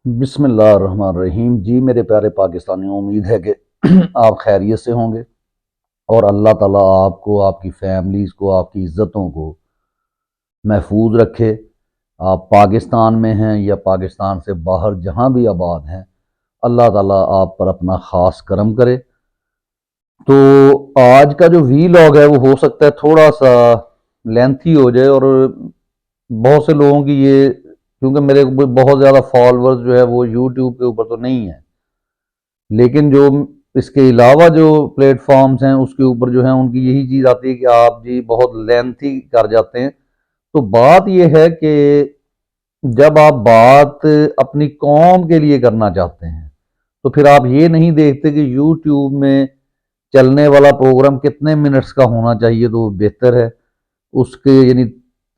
بسم اللہ الرحمن الرحیم۔ جی میرے پیارے پاکستانیوں، امید ہے کہ آپ خیریت سے ہوں گے اور اللہ تعالیٰ آپ کو، آپ کی فیملیز کو، آپ کی عزتوں کو محفوظ رکھے۔ آپ پاکستان میں ہیں یا پاکستان سے باہر جہاں بھی آباد ہیں، اللہ تعالیٰ آپ پر اپنا خاص کرم کرے۔ تو آج کا جو وی لاگ ہے وہ ہو سکتا ہے تھوڑا سا لینتھی ہو جائے، اور بہت سے لوگوں کی یہ، کیونکہ میرے بہت زیادہ فالورز جو ہے وہ یوٹیوب کے اوپر تو نہیں ہیں، لیکن جو اس کے علاوہ جو پلیٹ فارمز ہیں اس کے اوپر جو ہیں ان کی یہی چیز آتی ہے کہ آپ جی بہت لینتھی کر جاتے ہیں۔ تو بات یہ ہے کہ جب آپ بات اپنی قوم کے لیے کرنا چاہتے ہیں تو پھر آپ یہ نہیں دیکھتے کہ یوٹیوب میں چلنے والا پروگرام کتنے منٹس کا ہونا چاہیے تو وہ بہتر ہے، اس کے یعنی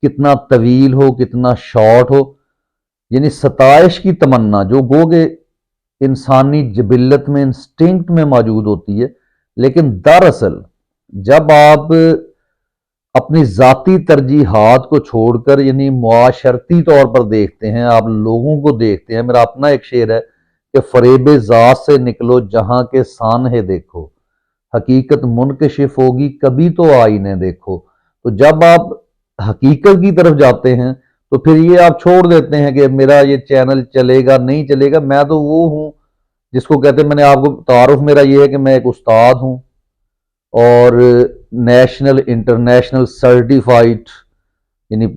کتنا طویل ہو کتنا شارٹ ہو، یعنی ستائش کی تمنا جو گو کہ انسانی جبلت میں، انسٹنکٹ میں موجود ہوتی ہے، لیکن دراصل جب آپ اپنی ذاتی ترجیحات کو چھوڑ کر یعنی معاشرتی طور پر دیکھتے ہیں، آپ لوگوں کو دیکھتے ہیں۔ میرا اپنا ایک شعر ہے کہ فریب ذات سے نکلو جہاں کے سانحے دیکھو، حقیقت منکشف ہوگی کبھی تو آئینے دیکھو۔ تو جب آپ حقیقت کی طرف جاتے ہیں تو پھر یہ آپ چھوڑ دیتے ہیں کہ میرا یہ چینل چلے گا نہیں چلے گا۔ میں تو وہ ہوں جس کو کہتے ہیں، میں نے آپ کو تعارف میرا یہ ہے کہ میں ایک استاد ہوں، اور نیشنل انٹرنیشنل سرٹیفائڈ، یعنی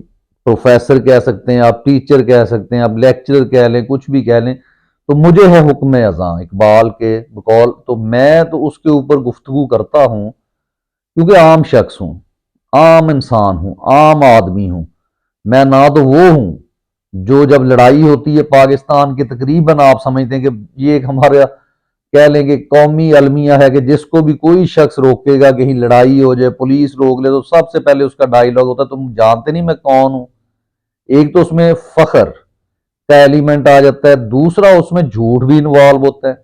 پروفیسر کہہ سکتے ہیں آپ، ٹیچر کہہ سکتے ہیں آپ، لیکچرر کہہ لیں، کچھ بھی کہہ لیں۔ تو مجھے ہے حکم اذاں اقبال کے بقول، تو میں تو اس کے اوپر گفتگو کرتا ہوں کیونکہ عام شخص ہوں، عام انسان ہوں، عام آدمی ہوں۔ میں نہ تو وہ ہوں جو جب لڑائی ہوتی ہے پاکستان کی، تقریباً آپ سمجھتے ہیں کہ یہ ایک ہمارا کہہ لیں کہ قومی المیہ ہے کہ جس کو بھی کوئی شخص روکے گا، کہیں لڑائی ہو جائے، پولیس روک لے، تو سب سے پہلے اس کا ڈائیلاگ ہوتا ہے تم جانتے نہیں میں کون ہوں۔ ایک تو اس میں فخر کا ایلیمنٹ آ جاتا ہے، دوسرا اس میں جھوٹ بھی انوالو ہوتا ہے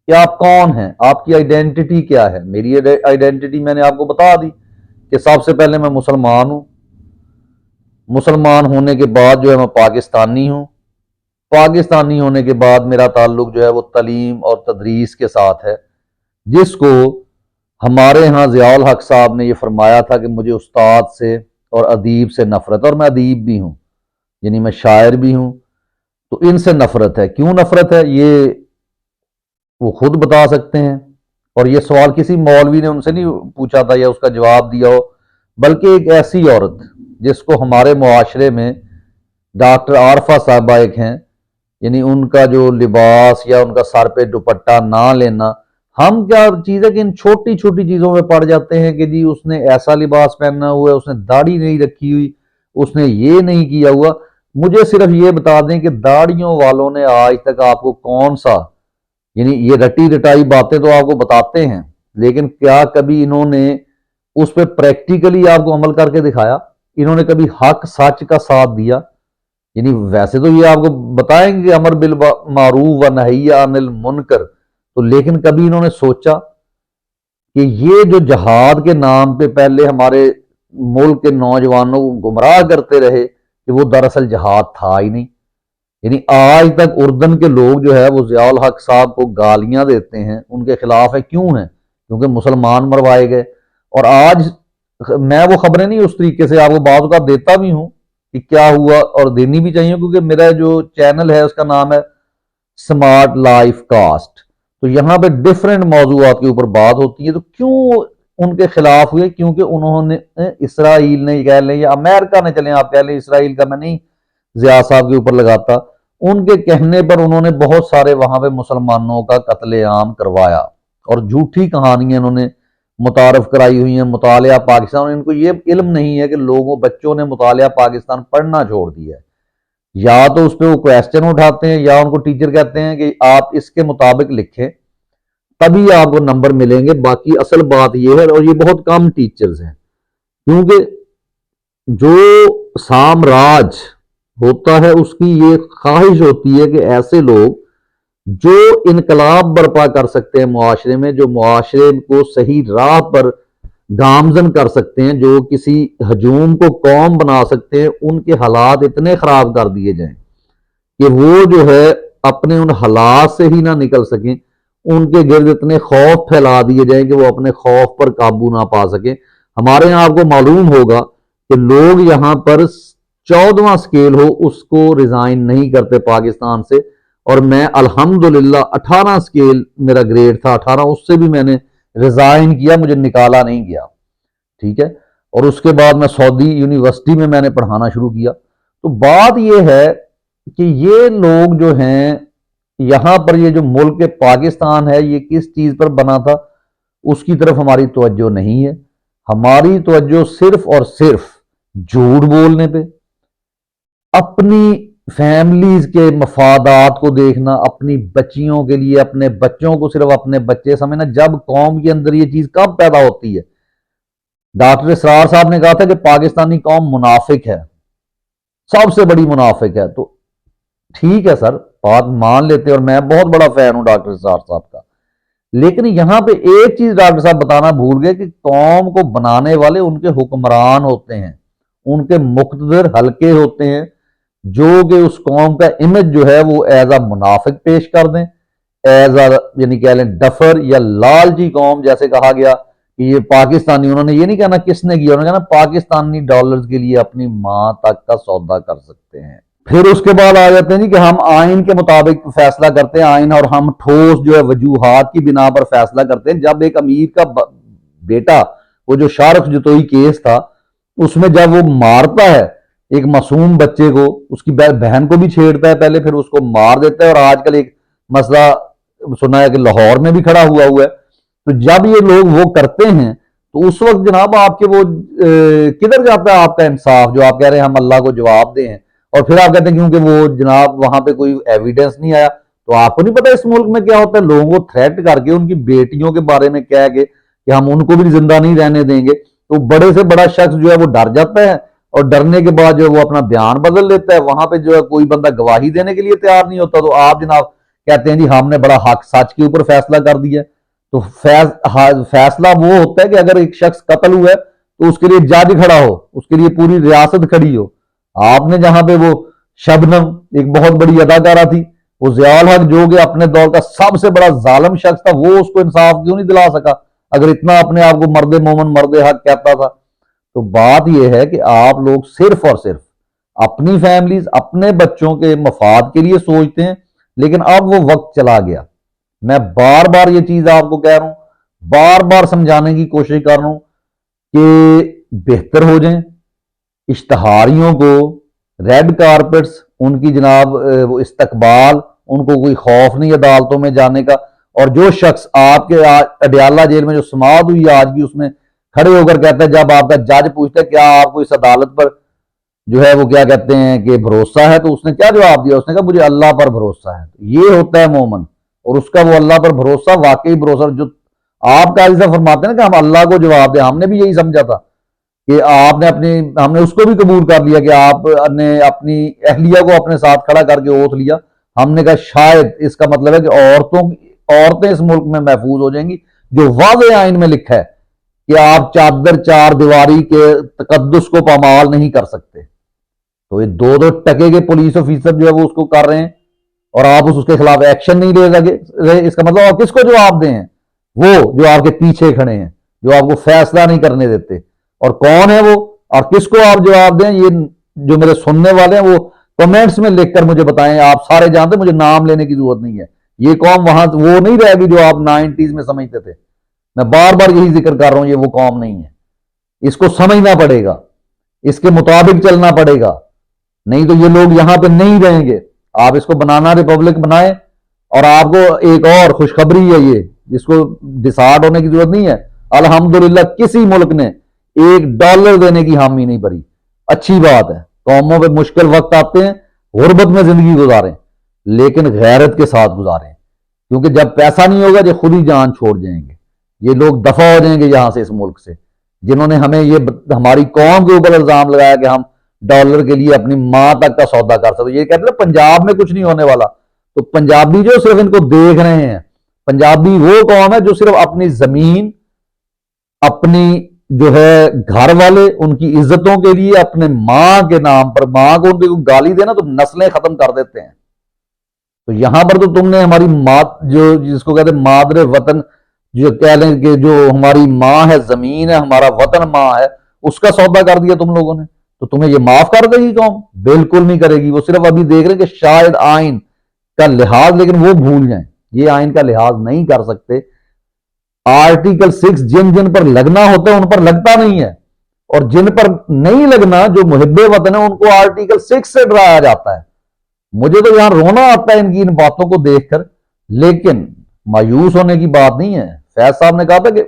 کہ آپ کون ہیں، آپ کی آئیڈینٹی کیا ہے۔ میری آئیڈینٹی میں نے آپ کو بتا دی کہ سب سے پہلے میں مسلمان ہوں، مسلمان ہونے کے بعد جو ہے میں پاکستانی ہوں، پاکستانی ہونے کے بعد میرا تعلق جو ہے وہ تعلیم اور تدریس کے ساتھ ہے، جس کو ہمارے ہاں ضیاء الحق صاحب نے یہ فرمایا تھا کہ مجھے استاد سے اور ادیب سے نفرت، اور میں ادیب بھی ہوں، یعنی میں شاعر بھی ہوں۔ تو ان سے نفرت ہے، کیوں نفرت ہے یہ وہ خود بتا سکتے ہیں، اور یہ سوال کسی مولوی نے ان سے نہیں پوچھا تھا یا اس کا جواب دیا ہو، بلکہ ایک ایسی عورت جس کو ہمارے معاشرے میں ڈاکٹر عارفہ صاحبہ ایک ہیں، یعنی ان کا جو لباس یا ان کا سر پہ دوپٹہ نہ لینا، ہم کیا چیز ہے کہ ان چھوٹی چھوٹی چیزوں میں پڑ جاتے ہیں کہ جی اس نے ایسا لباس پہننا ہوا ہے، اس نے داڑھی نہیں رکھی ہوئی، اس نے یہ نہیں کیا ہوا۔ مجھے صرف یہ بتا دیں کہ داڑھیوں والوں نے آج تک آپ کو کون سا، یعنی یہ رٹی رٹائی باتیں تو آپ کو بتاتے ہیں، لیکن کیا کبھی انہوں نے اس پہ پریکٹیکلی آپ کو عمل کر کے دکھایا؟ انہوں نے کبھی حق سچ کا ساتھ دیا؟ یعنی ویسے تو یہ آپ کو بتائیں گے کہ امر بالمعروف و نہی عن المنکر، تو لیکن کبھی انہوں نے سوچا کہ یہ جو جہاد کے نام پہ پہلے ہمارے ملک کے نوجوانوں کو گمراہ کرتے رہے کہ وہ دراصل جہاد تھا ہی نہیں؟ یعنی آج تک اردن کے لوگ جو ہے وہ ضیاء الحق صاحب کو گالیاں دیتے ہیں، ان کے خلاف ہے، کیوں ہیں؟ کیونکہ مسلمان مروائے گئے۔ اور آج میں وہ خبریں نہیں اس طریقے سے آپ کو بعض اوقات دیتا بھی ہوں کہ کیا ہوا، اور دینی بھی چاہیے، کیونکہ میرا جو چینل ہے اس کا نام ہے سمارٹ لائف کاسٹ، تو یہاں پہ ڈفرینٹ موضوعات کے اوپر بات ہوتی ہے۔ تو کیوں ان کے خلاف ہوئے؟ کیونکہ انہوں نے اسرائیل نے کہہ لیں یا امریکہ نے، چلیں آپ کہہ لیں، اسرائیل کا میں نہیں ضیاء صاحب کے اوپر لگاتا، ان کے کہنے پر انہوں نے بہت سارے وہاں پہ مسلمانوں کا قتل عام کروایا، اور جھوٹی کہانیاں انہوں نے متعارف کرائی ہوئی ہیں مطالعہ پاکستان۔ ان کو یہ علم نہیں ہے کہ لوگوں بچوں نے مطالعہ پاکستان پڑھنا چھوڑ دیا ہے، یا تو اس پہ وہ کویسچن اٹھاتے ہیں یا ان کو ٹیچر کہتے ہیں کہ آپ اس کے مطابق لکھیں تبھی آپ کو نمبر ملیں گے۔ باقی اصل بات یہ ہے، اور یہ بہت کم ٹیچرز ہیں، کیونکہ جو سامراج ہوتا ہے اس کی یہ خواہش ہوتی ہے کہ ایسے لوگ جو انقلاب برپا کر سکتے ہیں معاشرے میں، جو معاشرے کو صحیح راہ پر گامزن کر سکتے ہیں، جو کسی ہجوم کو قوم بنا سکتے ہیں، ان کے حالات اتنے خراب کر دیے جائیں کہ وہ جو ہے اپنے ان حالات سے ہی نہ نکل سکیں، ان کے گرد اتنے خوف پھیلا دیے جائیں کہ وہ اپنے خوف پر قابو نہ پا سکیں۔ ہمارے یہاں آپ کو معلوم ہوگا کہ لوگ یہاں پر 14واں سکیل ہو اس کو ریزائن نہیں کرتے پاکستان سے، اور میں الحمدللہ 18 سکیل میرا گریڈ تھا، 18 اس سے بھی میں نے ریزائن کیا، مجھے نکالا نہیں گیا، ٹھیک ہے۔ اور اس کے بعد میں سعودی یونیورسٹی میں نے پڑھانا شروع کیا۔ تو بات یہ ہے کہ یہ لوگ جو ہیں یہاں پر، یہ جو ملک پاکستان ہے یہ کس چیز پر بنا تھا اس کی طرف ہماری توجہ نہیں ہے۔ ہماری توجہ صرف اور صرف جھوٹ بولنے پہ، اپنی فیملیز کے مفادات کو دیکھنا، اپنی بچیوں کے لیے اپنے بچوں کو صرف اپنے بچے سمجھنا۔ جب قوم کے اندر یہ چیز کب پیدا ہوتی ہے؟ ڈاکٹر اسرار صاحب نے کہا تھا کہ پاکستانی قوم منافق ہے، سب سے بڑی منافق ہے۔ تو ٹھیک ہے سر، بات مان لیتے، اور میں بہت بڑا فین ہوں ڈاکٹر اسرار صاحب کا، لیکن یہاں پہ ایک چیز ڈاکٹر صاحب بتانا بھول گئے کہ قوم کو بنانے والے ان کے حکمران ہوتے ہیں، ان کے مقتدر حلقے ہوتے ہیں، جو کہ اس قوم کا امیج جو ہے وہ ایز اے منافق پیش کر دیں، ایز اے یعنی کہہ لیں ڈفر یا لالچی قوم، جیسے کہا گیا کہ یہ پاکستانی، انہوں نے یہ نہیں کہنا کس نے کیا، انہوں نے کہنا پاکستانی ڈالرز کے لیے اپنی ماں تک کا سودا کر سکتے ہیں۔ پھر اس کے بعد آ جاتے ہیں جی کہ ہم آئین کے مطابق فیصلہ کرتے ہیں، آئین، اور ہم ٹھوس جو ہے وجوہات کی بنا پر فیصلہ کرتے ہیں۔ جب ایک امیر کا بیٹا، وہ جو شارخ جتوئی کیس تھا، اس میں جب وہ مارتا ہے ایک معصوم بچے کو، اس کی بہن کو بھی چھیڑتا ہے پہلے، پھر اس کو مار دیتا ہے، اور آج کل ایک مسئلہ سنا ہے کہ لاہور میں بھی کھڑا ہوا ہے۔ تو جب یہ لوگ وہ کرتے ہیں تو اس وقت جناب آپ کے وہ کدھر جاتا ہے آپ کا انصاف، جو آپ کہہ رہے ہیں ہم اللہ کو جواب دیں ہیں، اور پھر آپ کہتے ہیں کیونکہ وہ جناب وہاں پہ کوئی ایویڈنس نہیں آیا۔ تو آپ کو نہیں پتا اس ملک میں کیا ہوتا ہے؟ لوگوں کو تھریٹ کر کے ان کی بیٹیوں کے بارے میں کہہ کے کہ ہم ان کو بھی زندہ نہیں رہنے دیں گے، تو بڑے سے بڑا شخص جو ہے وہ ڈر جاتا ہے، اور ڈرنے کے بعد جو ہے وہ اپنا بیان بدل لیتا ہے، وہاں پہ جو ہے کوئی بندہ گواہی دینے کے لیے تیار نہیں ہوتا، تو آپ جناب کہتے ہیں جی ہم نے بڑا حق سچ کے اوپر فیصلہ کر دیا۔ تو فیصلہ وہ ہوتا ہے کہ اگر ایک شخص قتل ہوا ہے تو اس کے لیے جج کھڑا ہو، اس کے لیے پوری ریاست کھڑی ہو۔ آپ نے جہاں پہ وہ شبنم ایک بہت بڑی اداکارہ تھی، وہ ضیاء الحق جو کہ اپنے دور کا سب سے بڑا ظالم شخص تھا، وہ اس کو انصاف کیوں نہیں دلا سکا اگر اتنا اپنے آپ کو مرد مومن مرد حق کہتا تھا؟ تو بات یہ ہے کہ آپ لوگ صرف اور صرف اپنی فیملیز، اپنے بچوں کے مفاد کے لیے سوچتے ہیں، لیکن اب وہ وقت چلا گیا۔ میں بار بار یہ چیز آپ کو کہہ رہا ہوں، بار بار سمجھانے کی کوشش کر رہا ہوں کہ بہتر ہو جائیں، اشتہاریوں کو، ریڈ کارپٹس، ان کی جناب وہ استقبال، ان کو کوئی خوف نہیں عدالتوں میں جانے کا۔ اور جو شخص آپ کے اڈیالہ جیل میں جو سماعت ہوئی آج بھی، اس میں کھڑے ہو کر کہتا ہے، جب آپ کا جج پوچھتا ہے کیا آپ کو اس عدالت پر جو ہے وہ کیا کہتے ہیں کہ بھروسہ ہے، تو اس نے کیا جواب دیا؟ اس نے کہا مجھے اللہ پر بھروسہ ہے۔ یہ ہوتا ہے مومن، اور اس کا وہ اللہ پر بھروسہ واقعی بھروسہ جو آپ کا ایسا فرماتے ہیں کہ ہم اللہ کو جواب دیں۔ ہم نے بھی یہی سمجھا تھا کہ آپ نے ہم نے اس کو بھی قبول کر لیا کہ آپ نے اپنی اہلیہ کو اپنے ساتھ کھڑا کر کے اوتھ لیا۔ ہم نے کہا شاید اس کا مطلب ہے کہ عورتیں اس ملک میں محفوظ ہو جائیں گی، جو واضح آئین میں لکھا ہے کہ آپ چادر چار دیواری کے تقدس کو پامال نہیں کر سکتے۔ تو یہ دو ٹکے کے پولیس آفیسر جو ہے وہ اس کو کر رہے ہیں، اور آپ اس کے خلاف ایکشن نہیں لے سکے۔ اس کا مطلب آپ کس کو جواب دیں ہیں؟ وہ جو آپ کے پیچھے کھڑے ہیں، جو آپ کو فیصلہ نہیں کرنے دیتے۔ اور کون ہے وہ، اور کس کو آپ جواب دیں؟ یہ جو میرے سننے والے ہیں وہ کمنٹس میں لکھ کر مجھے بتائیں۔ آپ سارے جانتے، مجھے نام لینے کی ضرورت نہیں ہے۔ یہ قوم وہاں وہ نہیں رہے گی جو آپ 90s میں سمجھتے تھے۔ میں بار بار یہی ذکر کر رہا ہوں، یہ وہ قوم نہیں ہے۔ اس کو سمجھنا پڑے گا، اس کے مطابق چلنا پڑے گا، نہیں تو یہ لوگ یہاں پہ نہیں رہیں گے۔ آپ اس کو بنانا ریپبلک بنائیں۔ اور آپ کو ایک اور خوشخبری ہے، یہ جس کو ڈسارڈ ہونے کی ضرورت نہیں ہے، الحمدللہ کسی ملک نے $1 دینے کی حامی نہیں بھری۔ اچھی بات ہے، قوموں پہ مشکل وقت آتے ہیں، غربت میں زندگی گزاریں، لیکن غیرت کے ساتھ گزاریں، کیونکہ جب پیسہ نہیں ہوگا یہ خود ہی جان چھوڑ جائیں گے۔ یہ لوگ دفع ہو جائیں گے یہاں سے، اس ملک سے، جنہوں نے ہمیں یہ ہماری قوم کے اوپر الزام لگایا کہ ہم ڈالر کے لیے اپنی ماں تک کا سودا کر سکتے۔ یہ کہتے ہیں پنجاب میں کچھ نہیں ہونے والا، تو پنجابی جو صرف ان کو دیکھ رہے ہیں، پنجابی وہ قوم ہے جو صرف اپنی زمین، اپنی جو ہے گھر والے، ان کی عزتوں کے لیے اپنے ماں کے نام پر، ماں کو ان کو گالی دینا تو نسلیں ختم کر دیتے ہیں۔ تو یہاں پر تو تم نے ہماری جو جس کو کہتے ہیں مادر وطن، جو کہہ لیں کہ جو ہماری ماں ہے، زمین ہے، ہمارا وطن ماں ہے، اس کا سودا کر دیا تم لوگوں نے، تو تمہیں یہ معاف کر دے گی قوم؟ بالکل نہیں کرے گی۔ وہ صرف ابھی دیکھ رہے کہ شاید آئین کا لحاظ، لیکن وہ بھول جائیں، یہ آئین کا لحاظ نہیں کر سکتے۔ آرٹیکل 6 جن جن پر لگنا ہوتا ہے ان پر لگتا نہیں ہے، اور جن پر نہیں لگنا، جو محب وطن ہے، ان کو آرٹیکل 6 سے ڈرایا جاتا ہے۔ مجھے تو یہاں رونا آتا ہے ان کی ان باتوں کو دیکھ کر، لیکن مایوس ہونے کی بات نہیں ہے۔ فیض صاحب نے کہا تھا کہ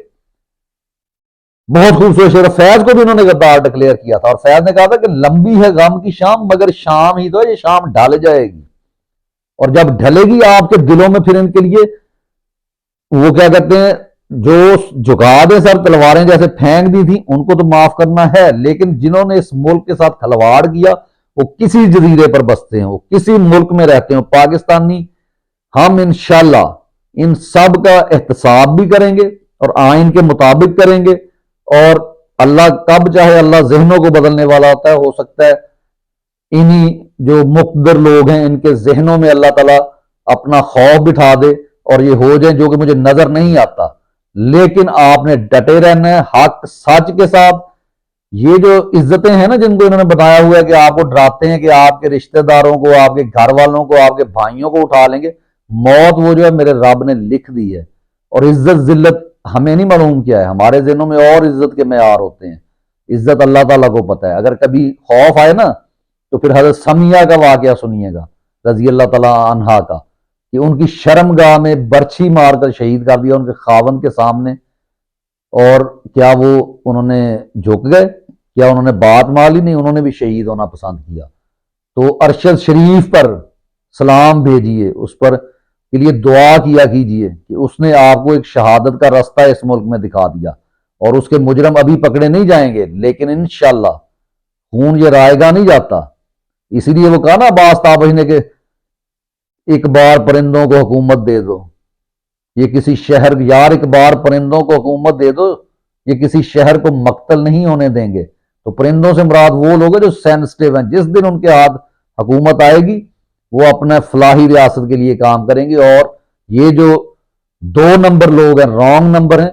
بہت خوبصورت شعر، فیض کو بھی انہوں نے غدار ڈکلیئر کیا تھا، اور فیض نے کہا تھا کہ لمبی ہے غم کی شام، مگر شام ہی تو ہے، یہ شام ڈھل جائے گی، اور جب ڈھلے گی آپ کے دلوں میں پھر ان کے لیے وہ کیا کہتے ہیں، جو جھکا دیں سر تلواریں جیسے پھینک دی تھی، ان کو تو معاف کرنا ہے، لیکن جنہوں نے اس ملک کے ساتھ کھلواڑ کیا وہ کسی جزیرے پر بستے ہیں، وہ کسی ملک میں رہتے ہیں، پاکستانی۔ ہم انشاءاللہ ان سب کا احتساب بھی کریں گے اور آئین کے مطابق کریں گے، اور اللہ کب چاہے اللہ ذہنوں کو بدلنے والا ہوتا ہے، ہو سکتا ہے انہی جو مقتدر لوگ ہیں ان کے ذہنوں میں اللہ تعالیٰ اپنا خوف بٹھا دے اور یہ ہو جائیں، جو کہ مجھے نظر نہیں آتا۔ لیکن آپ نے ڈٹے رہنا ہے حق سچ کے ساتھ۔ یہ جو عزتیں ہیں نا جن کو انہوں نے بتایا ہوا ہے کہ آپ کو ڈراتے ہیں کہ آپ کے رشتہ داروں کو، آپ کے گھر والوں کو، آپ کے بھائیوں کو اٹھا لیں گے، موت وہ جو ہے میرے رب نے لکھ دی ہے۔ اور عزت ذلت ہمیں نہیں معلوم کیا ہے، ہمارے ذہنوں میں اور عزت کے معیار ہوتے ہیں، عزت اللہ تعالیٰ کو پتہ ہے۔ اگر کبھی خوف آئے نا تو پھر حضرت سمیہ کا واقعہ سنیے گا رضی اللہ تعالیٰ عنہا کا، کہ ان کی شرم گاہ میں برچھی مار کر شہید کر دیا ان کے خاوند کے سامنے، اور کیا وہ انہوں نے جھک گئے؟ کیا انہوں نے بات مان لی؟ نہیں، انہوں نے بھی شہید ہونا پسند کیا۔ تو ارشد شریف پر سلام بھیجیے، اس پر کے لیے دعا کیا کیجیے کہ اس نے آپ کو ایک شہادت کا رستہ اس ملک میں دکھا دیا، اور اس کے مجرم ابھی پکڑے نہیں جائیں گے، لیکن انشاءاللہ خون یہ رائے گا نہیں جاتا۔ اسی لیے وہ کہا نا عباس تابعی نے کہ ایک بار پرندوں کو حکومت دے دو، یہ کسی شہر، یار ایک بار پرندوں کو حکومت دے دو، یہ کسی شہر کو مقتل نہیں ہونے دیں گے۔ تو پرندوں سے مراد وہ لوگ ہیں جو سینسٹیو ہیں، جس دن ان کے ہاتھ حکومت آئے گی وہ اپنا فلاحی ریاست کے لیے کام کریں گے، اور یہ جو 2 نمبر لوگ ہیں، رانگ نمبر ہیں،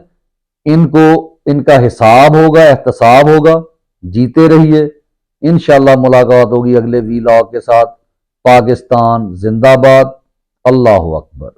ان کو ان کا حساب ہوگا، احتساب ہوگا۔ جیتے رہیے، انشاءاللہ ملاقات ہوگی اگلے وی لاگ کے ساتھ۔ پاکستان زندہ باد، اللہ اکبر۔